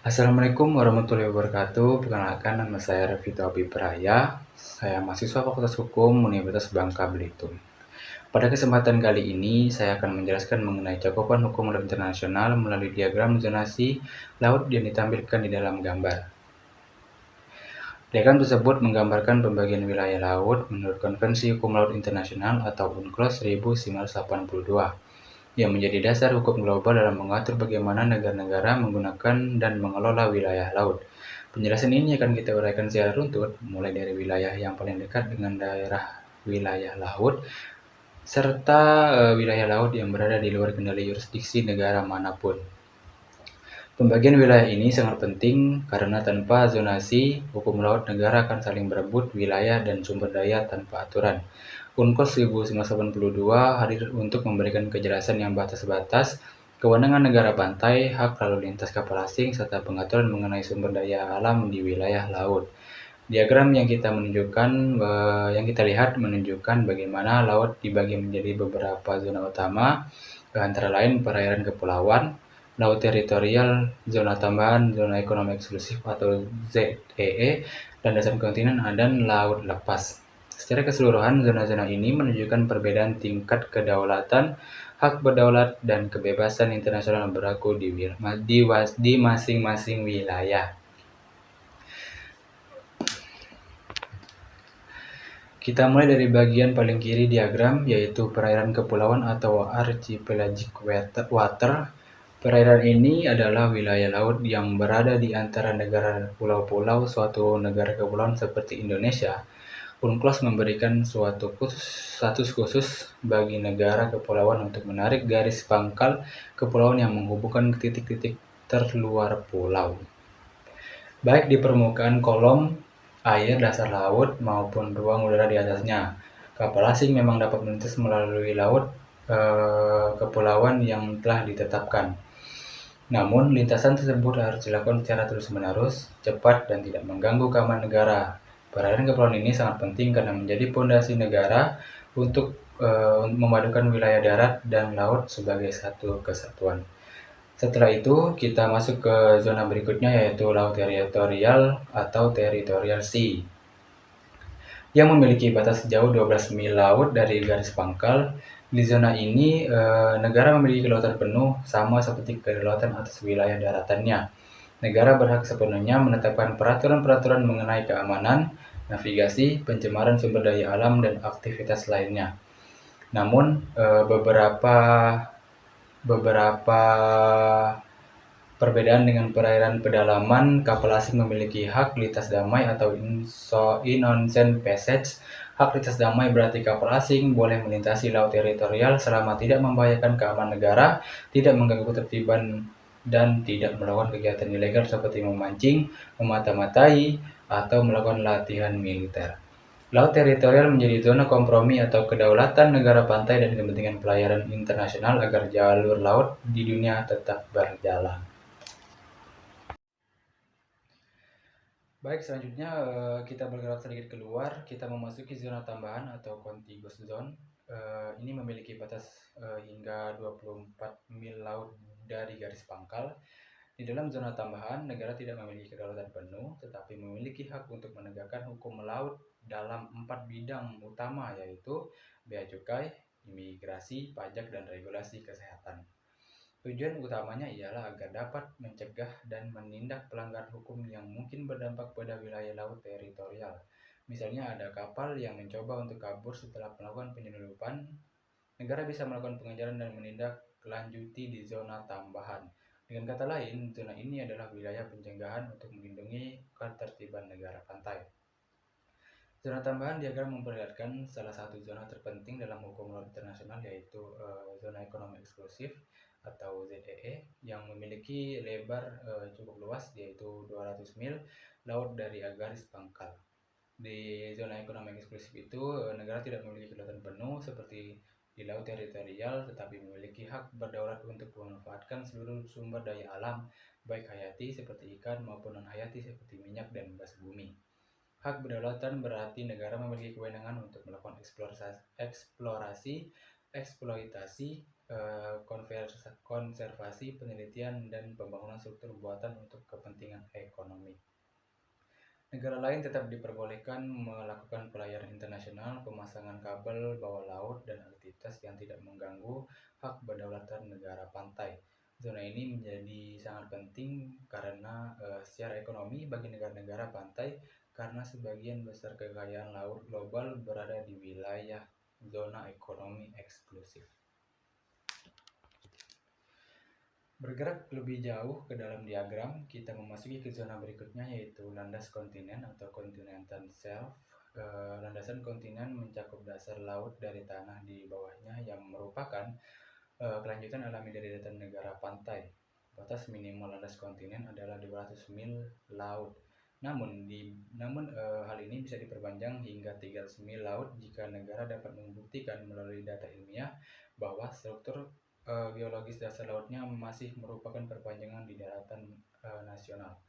Assalamualaikum warahmatullahi wabarakatuh. Perkenalkan, nama saya Revito Abipraya. Saya mahasiswa Fakultas Hukum Universitas Bangka Belitung. Pada kesempatan kali ini, saya akan menjelaskan mengenai cakupan hukum laut internasional melalui diagram zonasi laut yang ditampilkan di dalam gambar. Diagram tersebut menggambarkan pembagian wilayah laut menurut Konvensi Hukum Laut Internasional atau UNCLOS 1982 yang menjadi dasar hukum global dalam mengatur bagaimana negara-negara menggunakan dan mengelola wilayah laut. Penjelasan ini akan kita uraikan secara runtut, mulai dari wilayah yang paling dekat dengan daerah wilayah laut, serta wilayah laut yang berada di luar kendali yurisdiksi negara manapun. Pembagian wilayah ini sangat penting karena tanpa zonasi, hukum laut negara akan saling berebut wilayah dan sumber daya tanpa aturan. UNCLOS 1982 hadir untuk memberikan kejelasan yang batas-batas, kewenangan negara pantai, hak lalu lintas kapal asing, serta pengaturan mengenai sumber daya alam di wilayah laut. Diagram yang kita lihat menunjukkan bagaimana laut dibagi menjadi beberapa zona utama, antara lain perairan kepulauan, laut teritorial, zona tambahan, zona ekonomi eksklusif atau ZEE, dan dasar kontinen dan laut lepas. Secara keseluruhan, zona-zona ini menunjukkan perbedaan tingkat kedaulatan, hak berdaulat, dan kebebasan internasional yang berlaku di masing-masing wilayah. Kita mulai dari bagian paling kiri diagram, yaitu perairan kepulauan atau archipelagic water. Perairan ini adalah wilayah laut yang berada di antara negara pulau-pulau suatu negara kepulauan seperti Indonesia. UNCLOS memberikan status khusus bagi negara kepulauan untuk menarik garis pangkal kepulauan yang menghubungkan titik-titik terluar pulau, baik di permukaan kolom air dasar laut maupun ruang udara di atasnya. Kapal asing memang dapat melintas melalui laut kepulauan yang telah ditetapkan. Namun, lintasan tersebut harus dilakukan secara terus-menerus, cepat, dan tidak mengganggu keamanan negara. Perairan kepulauan ini sangat penting karena menjadi fondasi negara untuk memadukan wilayah darat dan laut sebagai satu kesatuan. Setelah itu, kita masuk ke zona berikutnya, yaitu laut teritorial atau territorial sea, yang memiliki batas sejauh 12 mil laut dari garis pangkal. Di zona ini, negara memiliki kelautan penuh, sama seperti kedaulatan atas wilayah daratannya. Negara berhak sepenuhnya menetapkan peraturan-peraturan mengenai keamanan, navigasi, pencemaran sumber daya alam, dan aktivitas lainnya. Namun, beberapa perbedaan dengan perairan pedalaman, kapal asing memiliki hak lintas damai atau in-ocean passage. Hak lintas damai berarti kapal asing boleh melintasi laut teritorial selama tidak membahayakan keamanan negara, tidak mengganggu ketertiban, dan tidak melakukan kegiatan ilegal seperti memancing, memata-matai, atau melakukan latihan militer. Laut teritorial menjadi zona kompromi atau kedaulatan negara pantai dan kepentingan pelayaran internasional agar jalur laut di dunia tetap berjalan. Baik, selanjutnya kita bergerak sedikit keluar, kita memasuki zona tambahan atau contiguous zone. Ini memiliki batas hingga 24 mil laut dari garis pangkal. Di dalam zona tambahan, negara tidak memiliki kedaulatan penuh, tetapi memiliki hak untuk menegakkan hukum laut dalam 4 bidang utama, yaitu bea cukai, imigrasi, pajak, dan regulasi kesehatan. Tujuan utamanya ialah agar dapat mencegah dan menindak pelanggaran hukum yang mungkin berdampak pada wilayah laut teritorial. Misalnya ada kapal yang mencoba untuk kabur setelah melakukan penyelundupan, negara bisa melakukan pengejaran dan menindaklanjuti di zona tambahan. Dengan kata lain, zona ini adalah wilayah pencegahan untuk melindungi ketertiban negara pantai. Zona tambahan diagram memperlihatkan salah satu zona terpenting dalam hukum laut internasional, yaitu zona ekonomi eksklusif atau ZEE yang memiliki lebar cukup luas, yaitu 200 mil laut dari garis pangkal. Di zona ekonomi eksklusif itu, negara tidak memiliki kelautan penuh seperti di laut teritorial, tetapi memiliki hak berdaulat untuk memanfaatkan seluruh sumber daya alam, baik hayati seperti ikan maupun non-hayati seperti minyak dan gas bumi. Hak kedaulatan berarti negara memiliki kewenangan untuk melakukan eksplorasi, eksploitasi, konservasi, penelitian, dan pembangunan struktur buatan untuk kepentingan ekonomi. Negara lain tetap diperbolehkan melakukan pelayaran internasional, pemasangan kabel bawah laut, dan aktivitas yang tidak mengganggu hak kedaulatan negara pantai. Zona ini menjadi sangat penting karena secara ekonomi bagi negara-negara pantai, karena sebagian besar kekayaan laut global berada di wilayah zona ekonomi eksklusif. Bergerak lebih jauh ke dalam diagram, kita memasuki ke zona berikutnya, yaitu landas kontinen atau continental shelf. Landasan kontinen mencakup dasar laut dari tanah di bawahnya yang merupakan kelanjutan alami dari dataran negara pantai. Batas minimal landas kontinen adalah 200 mil laut. Namun hal ini bisa diperpanjang hingga 300 mil laut jika negara dapat membuktikan melalui data ilmiah bahwa struktur geologis dasar lautnya masih merupakan perpanjangan di daratan nasional.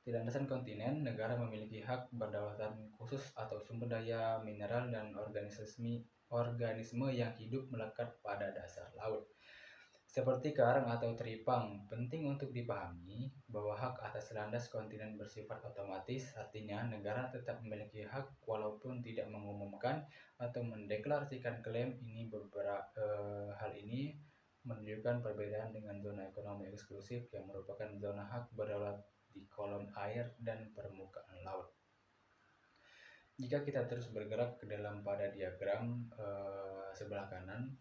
Di landasan kontinen, negara memiliki hak berdaulatan khusus atas sumber daya mineral dan organisme yang hidup melekat pada dasar laut. Seperti karang atau teripang, penting untuk dipahami bahwa hak atas landas kontinen bersifat otomatis, artinya negara tetap memiliki hak walaupun tidak mengumumkan atau mendeklarasikan klaim. Hal ini menunjukkan perbedaan dengan zona ekonomi eksklusif yang merupakan zona hak berdaulat di kolom air dan permukaan laut. Jika kita terus bergerak ke dalam pada diagram sebelah kanan,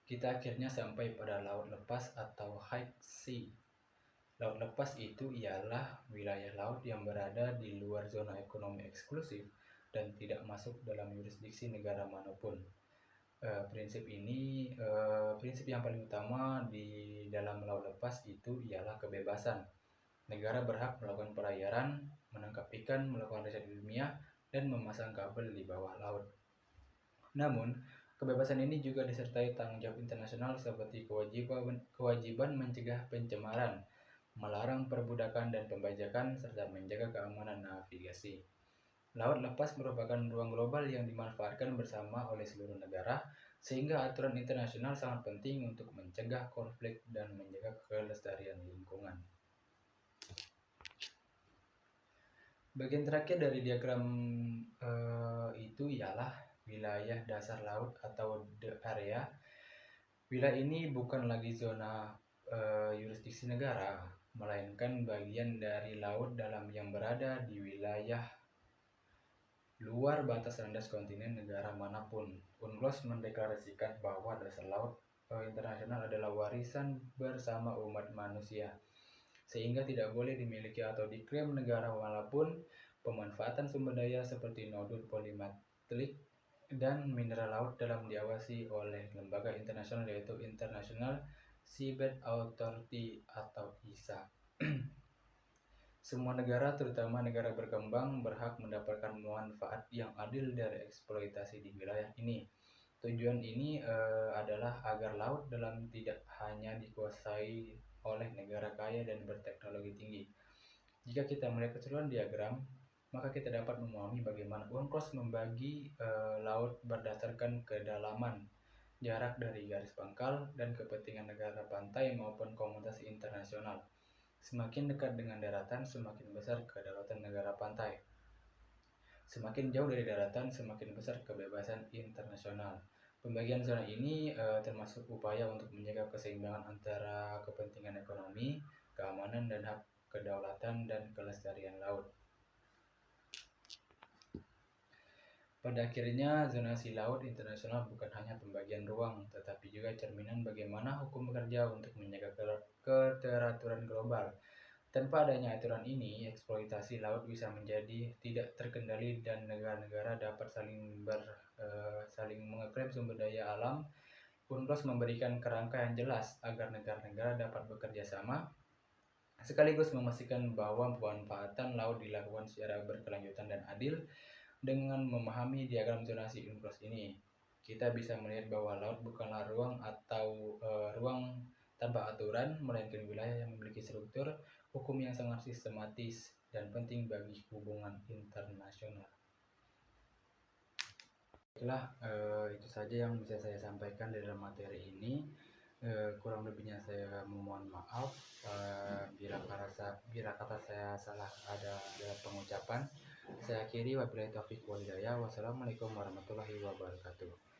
kita akhirnya sampai pada laut lepas atau high sea. Laut lepas itu ialah wilayah laut yang berada di luar zona ekonomi eksklusif dan tidak masuk dalam yurisdiksi negara manapun. Prinsip yang paling utama di dalam laut lepas itu ialah kebebasan. Negara berhak melakukan pelayaran, menangkap ikan, melakukan riset ilmiah, dan memasang kabel di bawah laut. Namun, kebebasan ini juga disertai tanggung jawab internasional seperti kewajiban mencegah pencemaran, melarang perbudakan dan pembajakan, serta menjaga keamanan navigasi. Laut lepas merupakan ruang global yang dimanfaatkan bersama oleh seluruh negara, sehingga aturan internasional sangat penting untuk mencegah konflik dan menjaga kelestarian lingkungan. Bagian terakhir dari diagram itu ialah wilayah dasar laut atau the area. Wilayah ini bukan lagi zona yurisdiksi negara, melainkan bagian dari laut dalam yang berada di wilayah luar batas landas kontinen negara manapun. UNCLOS mendeklarasikan bahwa dasar laut internasional adalah warisan bersama umat manusia, sehingga tidak boleh dimiliki atau diklaim negara manapun. Pemanfaatan sumber daya seperti nodul polimetrik dan mineral laut dalam diawasi oleh lembaga internasional, yaitu International Seabed Authority atau ISA. Semua negara, terutama negara berkembang, berhak mendapatkan manfaat yang adil dari eksploitasi di wilayah ini. Tujuan ini adalah agar laut dalam tidak hanya dikuasai oleh negara kaya dan berteknologi tinggi. Jika kita melihat keseluruhan diagram, maka kita dapat memahami bagaimana UNCLOS membagi laut berdasarkan kedalaman, jarak dari garis pangkal, dan kepentingan negara pantai maupun komunitas internasional. Semakin dekat dengan daratan, semakin besar kedaulatan negara pantai. Semakin jauh dari daratan, semakin besar kebebasan internasional. Pembagian zona ini termasuk upaya untuk menjaga keseimbangan antara kepentingan ekonomi, keamanan, dan hak kedaulatan dan kelestarian laut. Pada akhirnya, zonasi laut internasional bukan hanya pembagian ruang, tetapi juga cerminan bagaimana hukum bekerja untuk menjaga keteraturan global. Tanpa adanya aturan ini, eksploitasi laut bisa menjadi tidak terkendali dan negara-negara dapat saling mengeklaim sumber daya alam. UNCLOS memberikan kerangka yang jelas agar negara-negara dapat bekerja sama, sekaligus memastikan bahwa pemanfaatan laut dilakukan secara berkelanjutan dan adil. Dengan memahami diagram zonasi UNCLOS ini, kita bisa melihat bahwa laut bukanlah ruang tanpa aturan, melainkan wilayah yang memiliki struktur hukum yang sangat sistematis dan penting bagi hubungan internasional. Itulah, itu saja yang bisa saya sampaikan di dalam materi ini. Kurang lebihnya saya memohon maaf, bila kata saya salah ada dalam pengucapan. Saya akhiri, wabillahi taufiq wal hidayah. Wassalamualaikum warahmatullahi wabarakatuh.